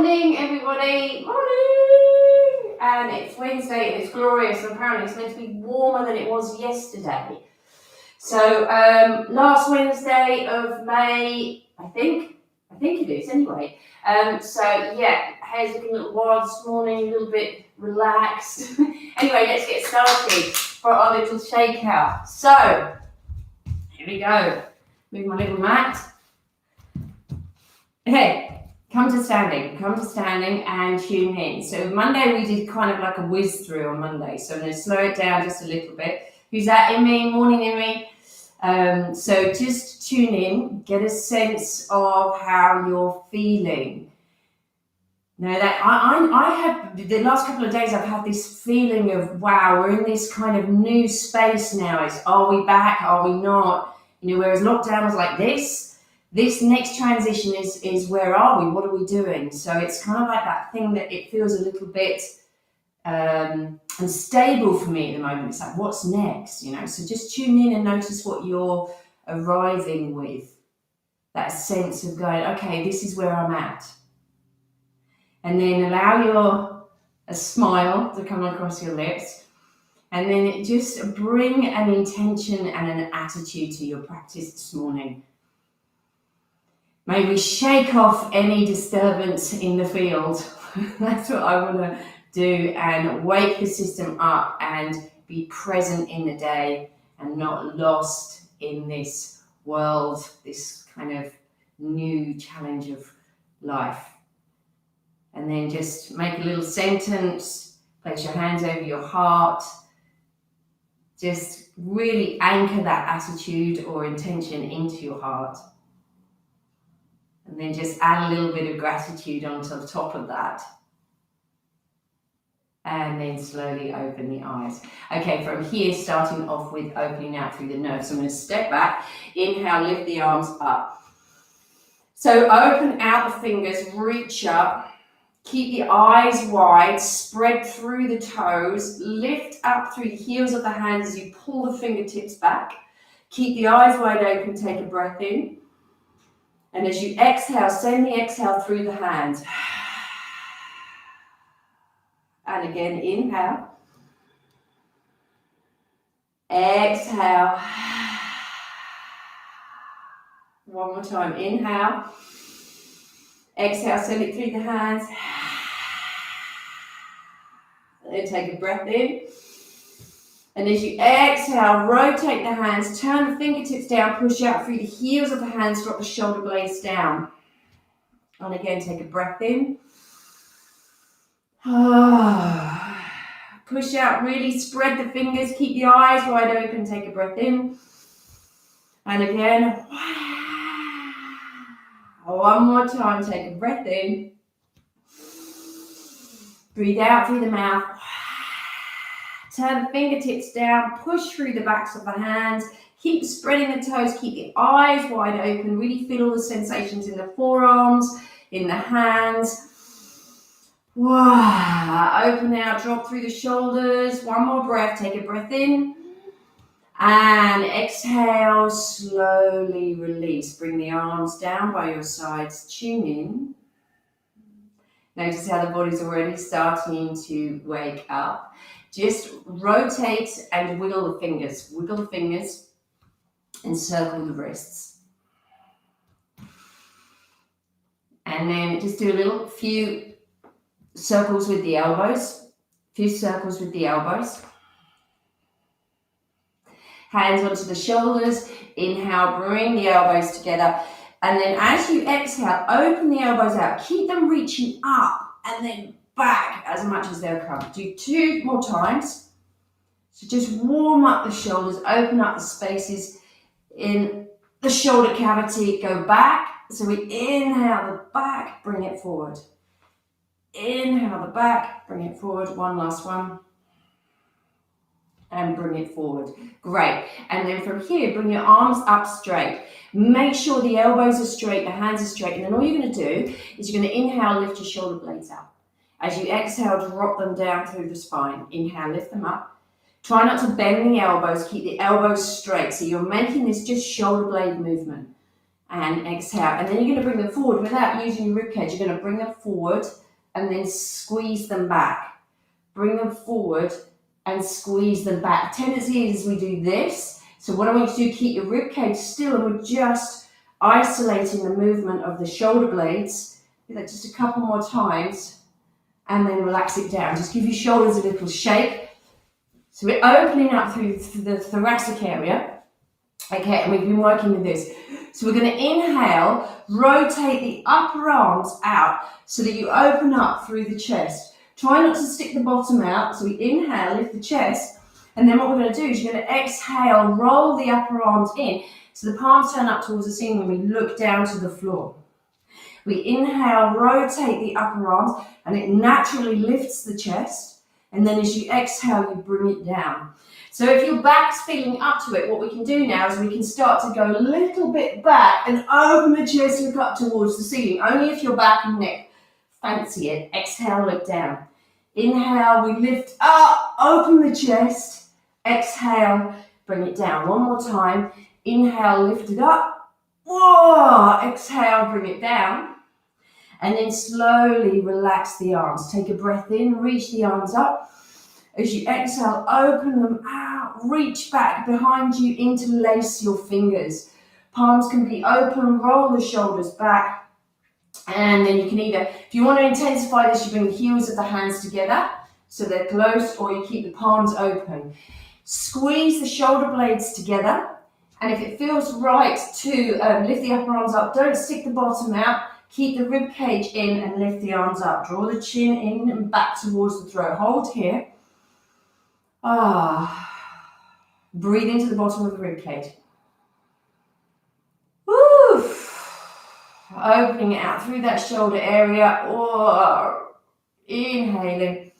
Morning, everybody. Morning. And it's Wednesday and it's glorious. And apparently it's meant to be warmer than it was yesterday. So last Wednesday of May, I think it is anyway. So yeah, hair's looking a little wild this morning, a little bit relaxed. Anyway, let's get started for our little shakeout. So here we go. Move my little mat. Okay. Come to standing and tune in. So Monday we did kind of like a whiz through on Monday. So I'm going to slow it down just a little bit. Who's that? Emmy? Morning, Emmy. So just tune in, get a sense of how you're feeling. Now that I have the last couple of days, I've had this feeling of, wow, we're in this kind of new space now. It's, are we back? Are we not? You know, whereas lockdown was like this next transition is where are we? What are we doing? So it's kind of like that thing that it feels a little bit unstable for me at the moment. It's like, what's next? You know, so just tune in and notice what you're arriving with. That sense of going, okay, this is where I'm at. And then allow a smile to come across your lips. And then just bring an intention and an attitude to your practice this morning. May we shake off any disturbance in the field. That's what I want to do, and wake the system up and be present in the day and not lost in this world, this kind of new challenge of life. And then just make a little sentence, place your hands over your heart. Just really anchor that attitude or intention into your heart. And then just add a little bit of gratitude onto the top of that. And then slowly open the eyes. Okay, from here, starting off with opening out through the nose. So I'm going to step back, inhale, lift the arms up. So open out the fingers, reach up, keep the eyes wide, spread through the toes, lift up through the heels of the hands as you pull the fingertips back. Keep the eyes wide open, take a breath in. And as you exhale, send the exhale through the hands. And again, inhale. Exhale. One more time, inhale. Exhale, send it through the hands. Then take a breath in. And as you exhale, rotate the hands, turn the fingertips down, push out through the heels of the hands, drop the shoulder blades down. And again, take a breath in. Push out, really spread the fingers, keep the eyes wide open, take a breath in. And again, one more time, take a breath in. Breathe out through the mouth. Turn the fingertips down, push through the backs of the hands, keep spreading the toes, keep the eyes wide open, really feel all the sensations in the forearms, in the hands. Wow. Open out, drop through the shoulders, one more breath, take a breath in, and exhale, slowly release. Bring the arms down by your sides, tune in. Notice how the body's already starting to wake up. Just rotate and wiggle the fingers. Wiggle the fingers and circle the wrists. And then just do a few circles with the elbows. Hands onto the shoulders. Inhale, bring the elbows together. And then as you exhale, open the elbows out. Keep them reaching up and then back as much as they'll come. Do 2 more times. So just warm up the shoulders, open up the spaces in the shoulder cavity, go back. So we inhale the back, bring it forward. Inhale the back, bring it forward. One last one. And bring it forward. Great. And then from here, bring your arms up straight. Make sure the elbows are straight, the hands are straight. And then all you're going to do is you're going to inhale, lift your shoulder blades up. As you exhale, drop them down through the spine. Inhale, lift them up. Try not to bend the elbows. Keep the elbows straight. So you're making this just shoulder blade movement. and exhale. And then you're going to bring them forward without using your ribcage. You're going to bring them forward and then squeeze them back. Bring them forward and squeeze them back. The tendency is we do this. So what I want you to do, keep your ribcage still, and we're just isolating the movement of the shoulder blades. Do that just a couple more times, and then relax it down. Just give your shoulders a little shake. So we're opening up through the thoracic area. Okay, and we've been working with this. So we're going to inhale, rotate the upper arms out so that you open up through the chest. Try not to stick the bottom out. So we inhale, lift the chest, and then what we're going to do is you're going to exhale, roll the upper arms in so the palms turn up towards the ceiling and we look down to the floor. We inhale, rotate the upper arms, and it naturally lifts the chest. And then as you exhale, you bring it down. So if your back's feeling up to it, what we can do now is we can start to go a little bit back and open the chest, look up towards the ceiling. Only if your back and neck fancy it. Exhale, look down. Inhale, we lift up, open the chest. Exhale, bring it down. One more time. Inhale, lift it up. Whoa! Exhale, bring it down. And then slowly relax the arms. Take a breath in, reach the arms up. As you exhale, open them out, reach back behind you, interlace your fingers. Palms can be open, roll the shoulders back. And then you can either, if you want to intensify this, you bring the heels of the hands together so they're close, or you keep the palms open. Squeeze the shoulder blades together. And if it feels right to lift the upper arms up, don't stick the bottom out. Keep the rib cage in and lift the arms up. Draw the chin in and back towards the throat. Hold here. Breathe into the bottom of the rib cage. Woo! Opening it out through that shoulder area. Inhaling.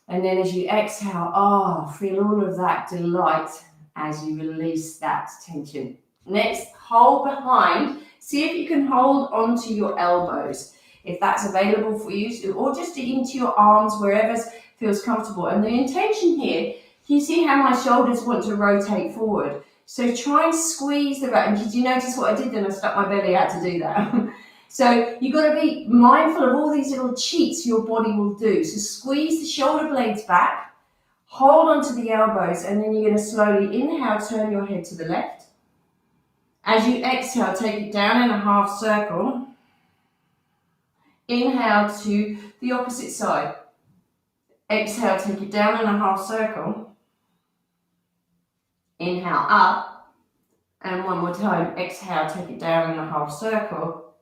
And then as you exhale, feel all of that delight as you release that tension. Next, hold behind. See if you can hold onto your elbows, if that's available for you, or just into your arms, wherever feels comfortable. And the intention here, you see how my shoulders want to rotate forward. So try and squeeze the back. And did you notice what I did then? I stuck my belly out to do that. So you've got to be mindful of all these little cheats your body will do. So squeeze the shoulder blades back, hold onto the elbows, and then you're going to slowly inhale, turn your head to the left. As you exhale, take it down in a half circle. Inhale to the opposite side. Exhale, take it down in a half circle. Inhale up. And one more time. Exhale, take it down in a half circle.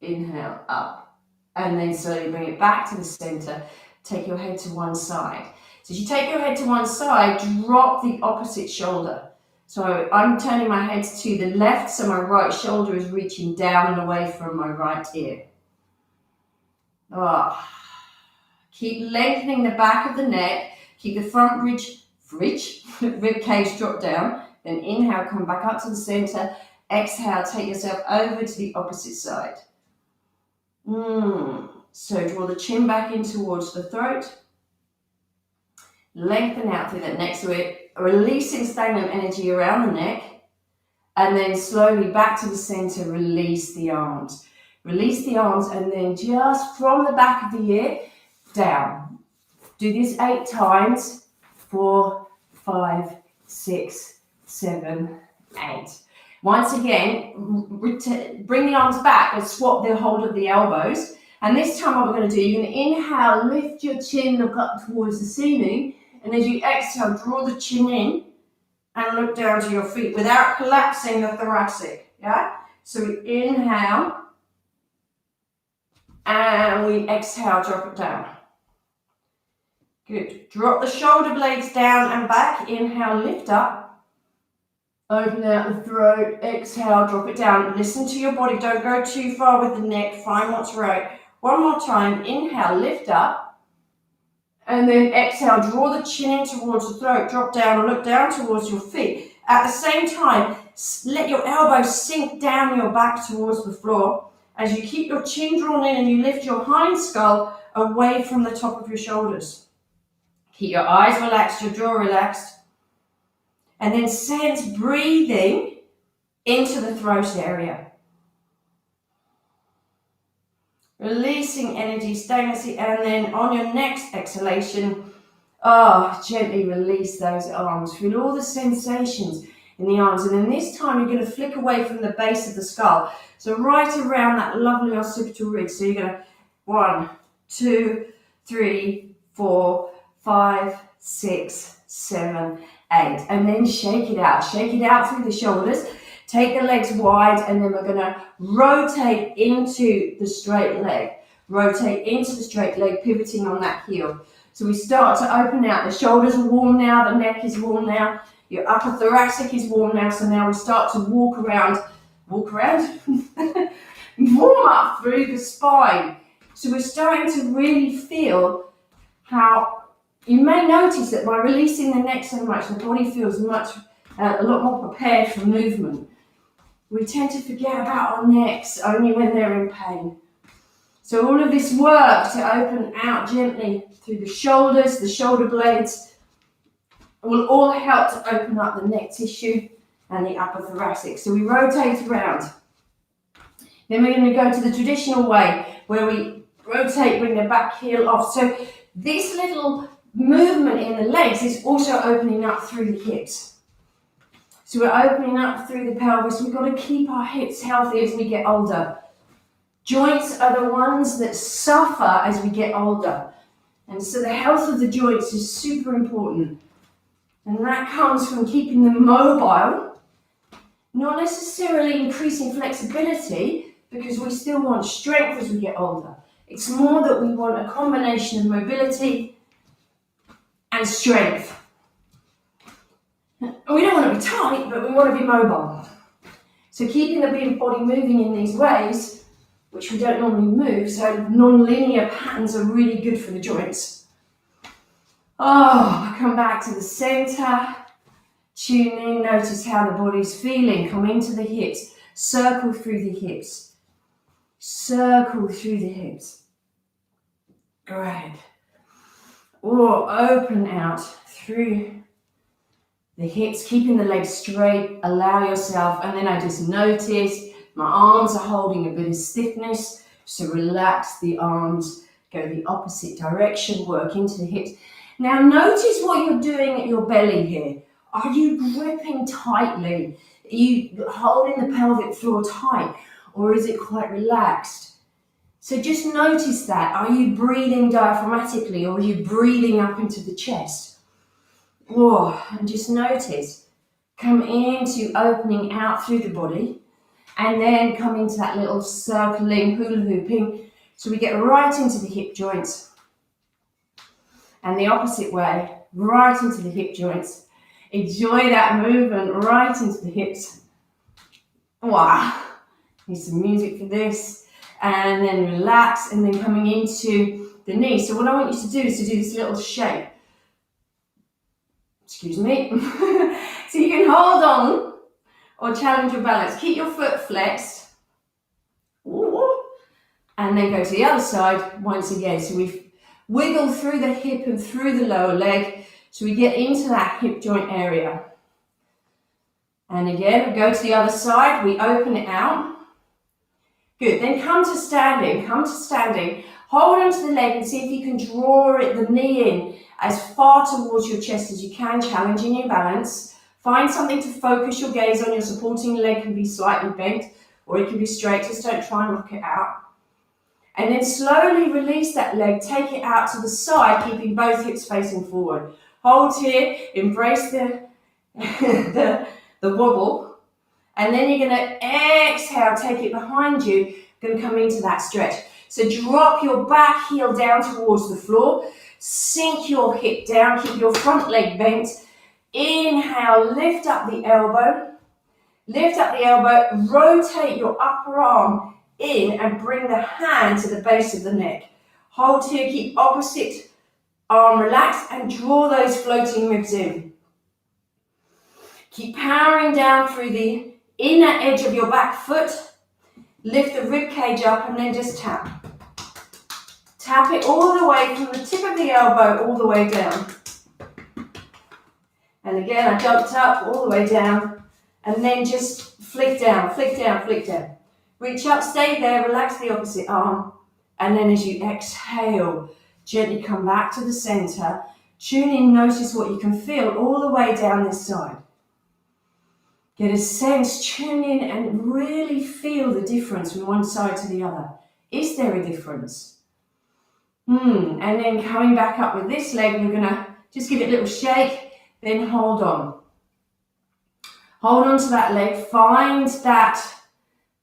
Inhale up. And then slowly bring it back to the center. Take your head to one side. So as you take your head to one side, drop the opposite shoulder. So I'm turning my head to the left, so my right shoulder is reaching down and away from my right ear. Keep lengthening the back of the neck. Keep the front rib cage drop down. Then inhale, come back up to the center. Exhale, take yourself over to the opposite side. So draw the chin back in towards the throat. Lengthen out through that neck. So we're releasing stagnant energy around the neck. And then slowly back to the center, release the arms. Release the arms, and then just from the back of the ear, down. Do this 8 times. 4, 5, 6, 7, 8. Once again, bring the arms back and swap the hold of the elbows. And this time what we're going to do, you're going to inhale, lift your chin, look up towards the ceiling. And as you exhale, draw the chin in and look down to your feet without collapsing the thoracic. Yeah? So we inhale and we exhale, drop it down. Good. Drop the shoulder blades down and back. Inhale, lift up. Open out the throat. Exhale, drop it down. Listen to your body. Don't go too far with the neck. Find what's right. One more time. Inhale, lift up. And then exhale, draw the chin in towards the throat. Drop down and look down towards your feet. At the same time, let your elbows sink down your back towards the floor. As you keep your chin drawn in and you lift your hind skull away from the top of your shoulders. Keep your eyes relaxed, your jaw relaxed. And then sense breathing into the throat area. Releasing energy, stagnancy, and then on your next exhalation, gently release those arms. Feel all the sensations in the arms. And then this time you're going to flick away from the base of the skull. So right around that lovely occipital ridge. So you're going to 1, 2, 3, 4, 5, 6, 7, 8. And then shake it out. Shake it out through the shoulders. Take the legs wide, and then we're going to rotate into the straight leg. Rotate into the straight leg, pivoting on that heel. So we start to open out. The shoulders are warm now. The neck is warm now. Your upper thoracic is warm now. So now we start to walk around, warm up through the spine. So we're starting to really feel how you may notice that by releasing the neck so much, the body feels a lot more prepared for movement. We tend to forget about our necks only when they're in pain. So all of this work to open out gently through the shoulders, the shoulder blades, will all help to open up the neck tissue and the upper thoracic. So we rotate around. Then we're going to go to the traditional way where we rotate, bring the back heel off. So this little movement in the legs is also opening up through the hips. So we're opening up through the pelvis. We've got to keep our hips healthy as we get older. Joints are the ones that suffer as we get older. And so the health of the joints is super important. And that comes from keeping them mobile, not necessarily increasing flexibility, because we still want strength as we get older. It's more that we want a combination of mobility and strength. We don't want to be tight, but we want to be mobile. So keeping the body moving in these ways, which we don't normally move, so non-linear patterns are really good for the joints. Come back to the center. Tune in, notice how the body's feeling. Come into the hips. Circle through the hips. Circle through the hips. Good. Or open out through the hips, keeping the legs straight. Allow yourself, and then I just notice my arms are holding a bit of stiffness. So relax the arms, go the opposite direction, work into the hips. Now notice what you're doing at your belly here. Are you gripping tightly? Are you holding the pelvic floor tight, or is it quite relaxed? So just notice that. Are you breathing diaphragmatically, or are you breathing up into the chest? And just notice. Come into opening out through the body, and then come into that little circling hula hooping. So we get right into the hip joints. And the opposite way, right into the hip joints. Enjoy that movement right into the hips. Need some music for this. And then relax, and then coming into the knee. So what I want you to do is to do this little shape. Excuse me. So you can hold on or challenge your balance. Keep your foot flexed. And then go to the other side once again. So we wiggle through the hip and through the lower leg. So we get into that hip joint area. And again, we go to the other side. We open it out. Good. Then come to standing. Come to standing. Hold onto the leg and see if you can draw the knee in as far towards your chest as you can, challenging your balance. Find something to focus your gaze on. Your supporting leg can be slightly bent, or it can be straight. Just don't try and rock it out. And then slowly release that leg. Take it out to the side, keeping both hips facing forward. Hold here. Embrace the wobble. And then you're going to exhale. Take it behind you. Going to come into that stretch. So drop your back heel down towards the floor. Sink your hip down. Keep your front leg bent. Inhale, lift up the elbow. Lift up the elbow. Rotate your upper arm in and bring the hand to the base of the neck. Hold here. Keep opposite arm relaxed and draw those floating ribs in. Keep powering down through the inner edge of your back foot. Lift the rib cage up and then just tap. Tap it all the way from the tip of the elbow all the way down. And again, I jumped up all the way down. And then just Flick down, flick down, flick down. Reach up, stay there, relax the opposite arm. And then as you exhale, gently come back to the center. Tune in, notice what you can feel all the way down this side. Get a sense, tune in and really feel the difference from one side to the other. Is there a difference? And then coming back up with this leg, we're gonna just give it a little shake, then hold on. Hold on to that leg, find that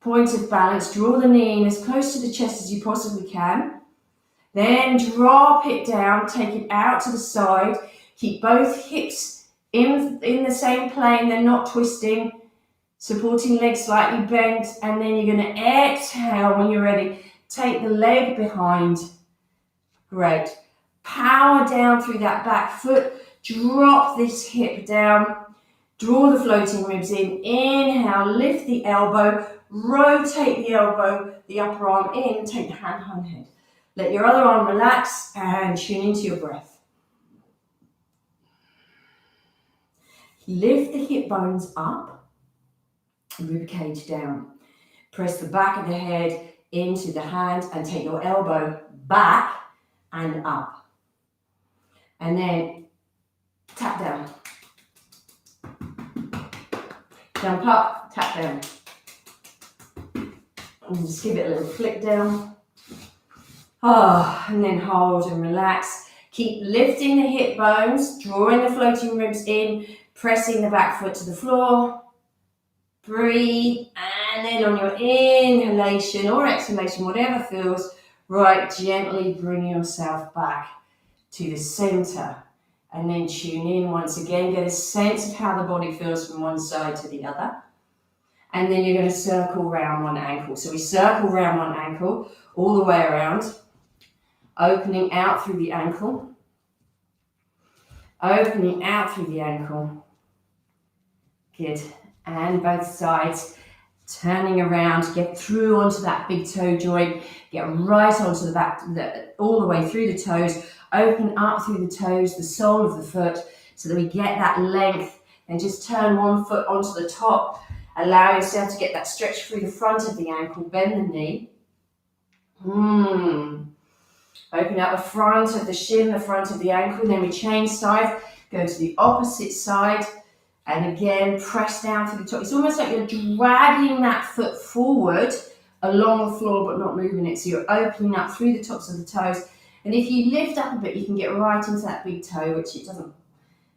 point of balance, draw the knee in as close to the chest as you possibly can. Then drop it down, take it out to the side, keep both hips in the same plane, they're not twisting, supporting legs slightly bent, and then you're going to exhale when you're ready. Take the leg behind. Great. Power down through that back foot, drop this hip down, draw the floating ribs in, inhale, lift the elbow, rotate the elbow, the upper arm in, take the hand on head. Let your other arm relax and tune into your breath. Lift the hip bones up, rib cage down. Press the back of the head into the hand and take your elbow back and up. And then tap down. Jump up, tap down. And just give it a little flick down. And then hold and relax. Keep lifting the hip bones, drawing the floating ribs in, pressing the back foot to the floor. Breathe, and then on your inhalation or exhalation, whatever feels right, gently bring yourself back to the center. And then tune in once again, get a sense of how the body feels from one side to the other. And then you're going to circle round one ankle. So we circle round one ankle all the way around, opening out through the ankle, opening out through the ankle. Good. And both sides, turning around, get through onto that big toe joint, get right onto the back, all the way through the toes, open up through the toes, the sole of the foot, so that we get that length, and just turn one foot onto the top, allow yourself to get that stretch through the front of the ankle, bend the knee. Open up the front of the shin, the front of the ankle, then we change sides, go to the opposite side, and again, press down through the top. It's almost like you're dragging that foot forward along the floor, but not moving it. So you're opening up through the tops of the toes. And if you lift up a bit, you can get right into that big toe, which it doesn't,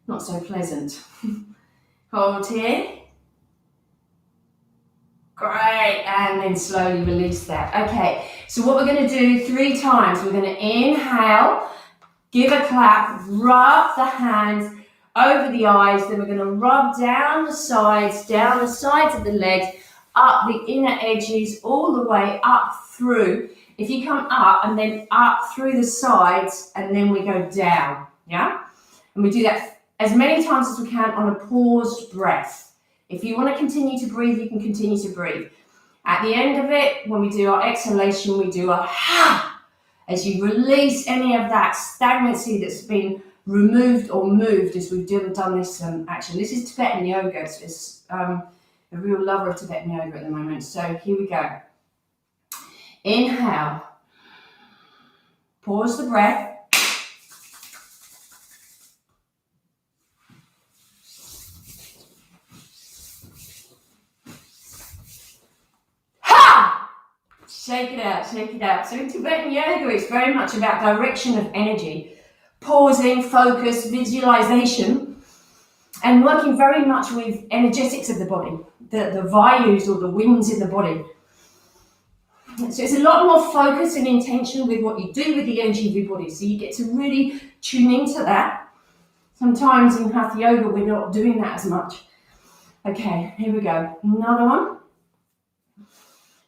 not so pleasant. Hold here. Great, and then slowly release that. Okay, so what we're going to do 3 times, we're going to inhale, give a clap, rub the hands over the eyes, then we're going to rub down the sides of the legs, up the inner edges, all the way up through. If you come up and then up through the sides, and then we go down, yeah? And we do that as many times as we can on a paused breath. If you want to continue to breathe, you can continue to breathe. At the end of it, when we do our exhalation, we do a ha, as you release any of that stagnancy that's been removed or moved as we've done this action. This is Tibetan yoga, so it's a real lover of Tibetan yoga at the moment. So here we go. Inhale. Pause the breath. Shake it out, shake it out. So in Tibetan yoga, it's very much about direction of energy, pausing, focus, visualization, and working very much with energetics of the body, the vayus or the winds in the body. So it's a lot more focus and intention with what you do with the energy of your body. So you get to really tune into that. Sometimes in Hatha yoga, we're not doing that as much. Okay, here we go. Another one.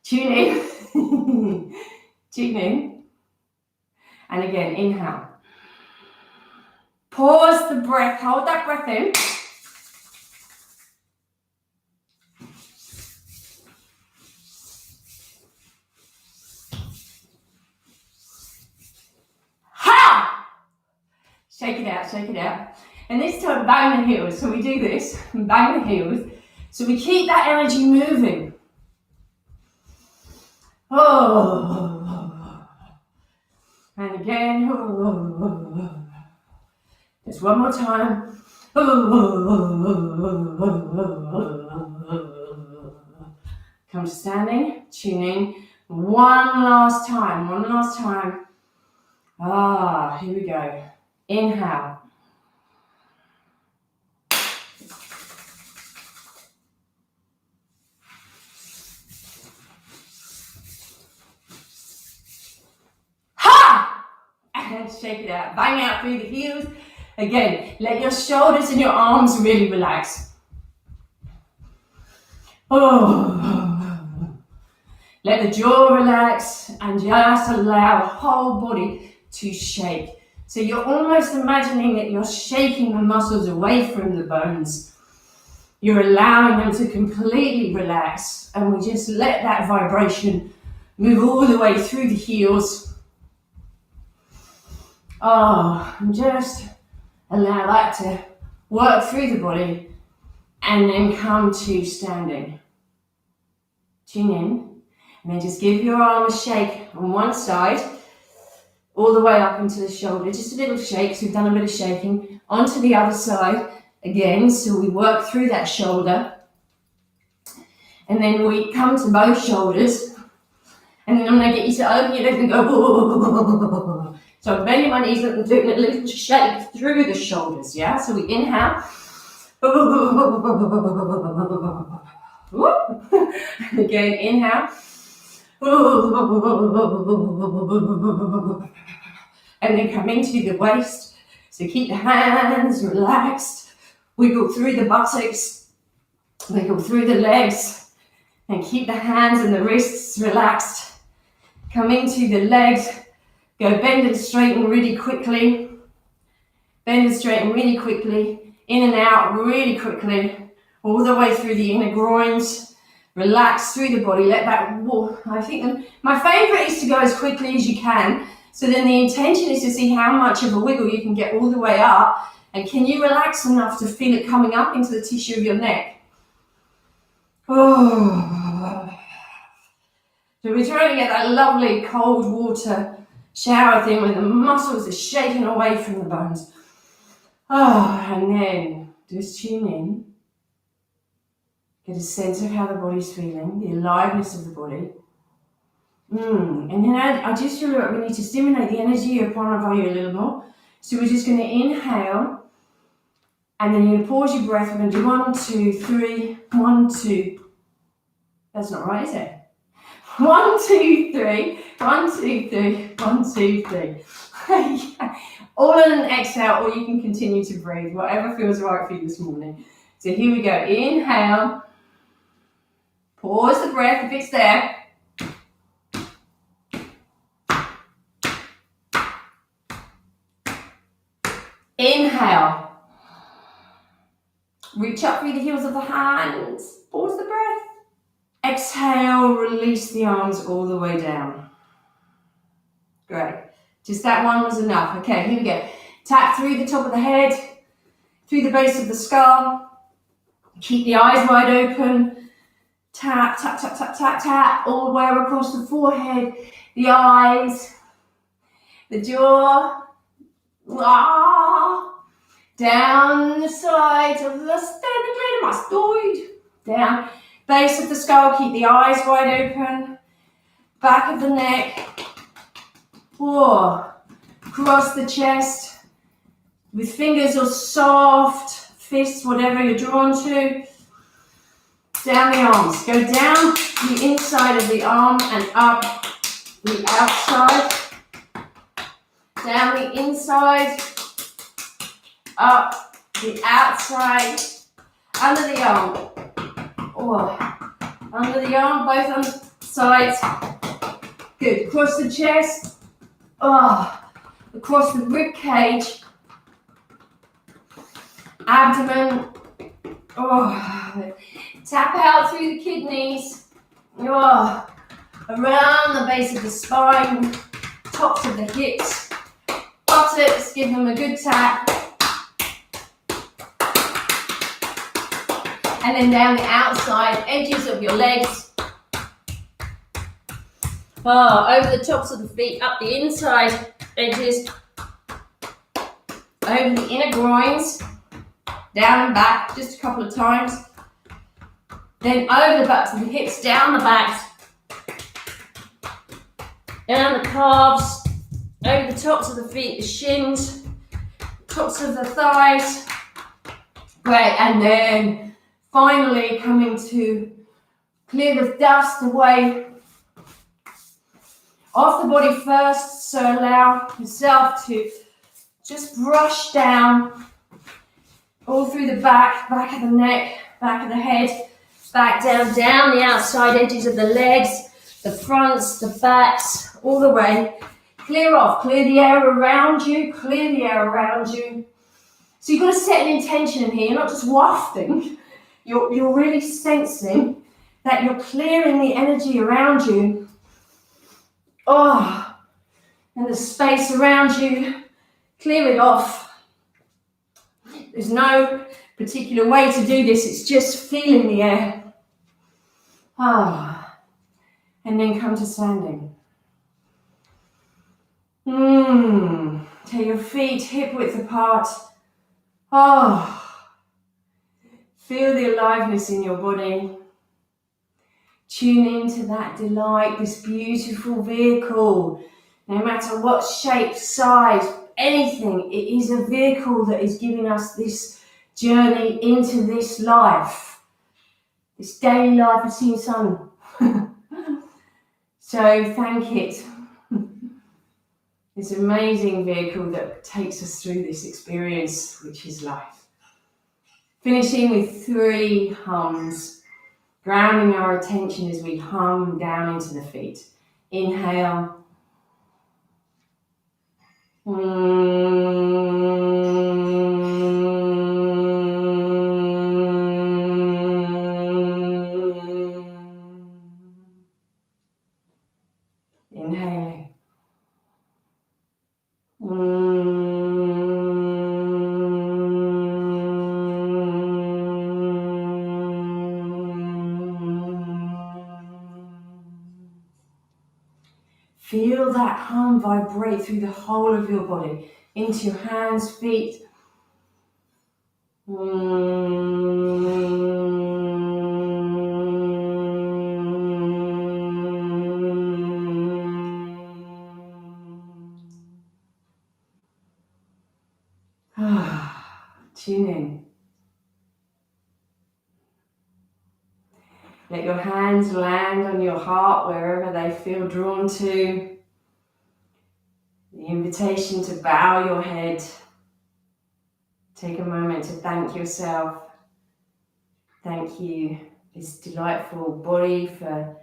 Tune in. Tune in. And again, inhale. Pause the breath. Hold that breath in. Ha! Shake it out, shake it out. And this time, bang the heels. So we do this, bang the heels. So we keep that energy moving. Oh. And again. Oh. Just one more time. Come to standing, tuning. One last time. Here we go. Inhale. Ha! And shake it out. Bang out through the heels. Again, let your shoulders and your arms really relax. Oh. Let the jaw relax and just allow the whole body to shake. So you're almost imagining that you're shaking the muscles away from the bones. You're allowing them to completely relax, and we just let that vibration move all the way through the heels. And just allow that to work through the body and then come to standing. Tune in and then just give your arm a shake on one side all the way up into the shoulder, just a little shake. So we've done a bit of shaking. Onto the other side again, so we work through that shoulder and then we come to both shoulders, and then I'm going to get you to open your legs and go. So I'm bending my knees and doing a little shake through the shoulders, yeah? So we inhale. And again, inhale. And then come into the waist. So keep the hands relaxed. Wiggle through the buttocks. Wiggle through the legs. And keep the hands and the wrists relaxed. Come into the legs. Go bend and straighten really quickly. Bend and straighten really quickly. In and out really quickly. All the way through the inner groins. Relax through the body. Let that walk. I think my favorite is to go as quickly as you can. So then the intention is to see how much of a wiggle you can get all the way up. And can you relax enough to feel it coming up into the tissue of your neck? So we're trying to get that lovely cold water shower thing where the muscles are shaking away from the bones. And then just tune in. Get a sense of how the body's feeling, the aliveness of the body. And then I just feel like we need to stimulate the energy of Pranavaya a little more. So we're just going to inhale, and then you're going to pause your breath. We're going to do 1, 2, 3, 1, 2. That's not right, is it? 1, 2, 3, 1, 2, 3, 1, 2, 3. All in an exhale, or you can continue to breathe, whatever feels right for you this morning. So here we go. Inhale. Pause the breath if it's there. Inhale. Reach up through the heels of the hands. Pause the breath. Exhale, release the arms all the way down. Great. Just that one was enough. Okay, here we go. Tap through the top of the head, through the base of the skull. Keep the eyes wide open. Tap, tap, tap, tap, tap, tap, all the way across the forehead, the eyes, the jaw. Down the sides of the sternocleidomastoid. Down. Base of the skull, keep the eyes wide open. Back of the neck. Across the chest. With fingers or soft fists, whatever you're drawn to. Down the arms. Go down the inside of the arm and up the outside. Down the inside. Up the outside. Under the arm. Under the arm, both on the sides. Good. Across the chest. Across the rib cage. Abdomen. Tap out through the kidneys. Around the base of the spine. Tops of the hips. Buttocks. Give them a good tap. And then down the outside edges of your legs. Over the tops of the feet, up the inside edges. Over the inner groins. Down and back, just a couple of times. Then over the backs of the hips, down the backs. Down the calves. Over the tops of the feet, the shins. Tops of the thighs. Great, and then finally coming to clear the dust away off the body first, so allow yourself to just brush down all through the back of the neck, back of the head, back down the outside edges of the legs, the fronts, the backs, all the way. Clear off, clear the air around you, clear the air around you. So you've got to set an intention in here. You're not just wafting. You're really sensing that you're clearing the energy around you. And the space around you, clear it off. There's no particular way to do this. It's just feeling the air. And then come to standing. Take your feet hip width apart. Feel the aliveness in your body. Tune into that delight, this beautiful vehicle. No matter what shape, size, anything, it is a vehicle that is giving us this journey into this life. This daily life of seeing sun. So thank it. This amazing vehicle that takes us through this experience, which is life. Finishing with 3 hums, grounding our attention as we hum down into the feet. Inhale. Inhaling. Feel that hum vibrate through the whole of your body, into your hands, feet. Tune in. Let your hands land on your heart wherever they feel drawn to. The invitation to bow your head. Take a moment to thank yourself. Thank you, this delightful body, for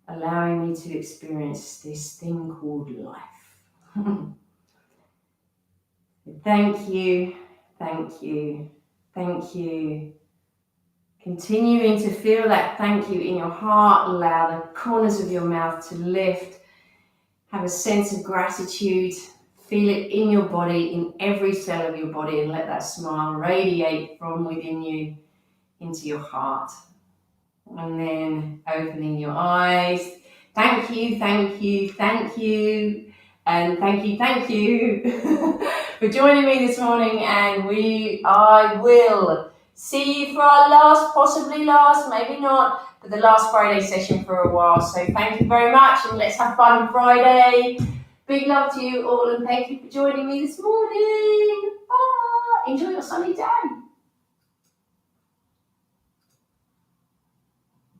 allowing me to experience this thing called life. Thank you, thank you, thank you. Continuing to feel that thank you in your heart. Allow the corners of your mouth to lift. Have a sense of gratitude. Feel it in your body, in every cell of your body, and let that smile radiate from within you into your heart. And then opening your eyes. Thank you, thank you, thank you. And thank you for joining me this morning. And I will see you for our last, possibly last, maybe not, but the last Friday session for a while. So thank you very much, and let's have fun on Friday. Big love to you all, and thank you for joining me this morning. Bye. Enjoy your sunny day.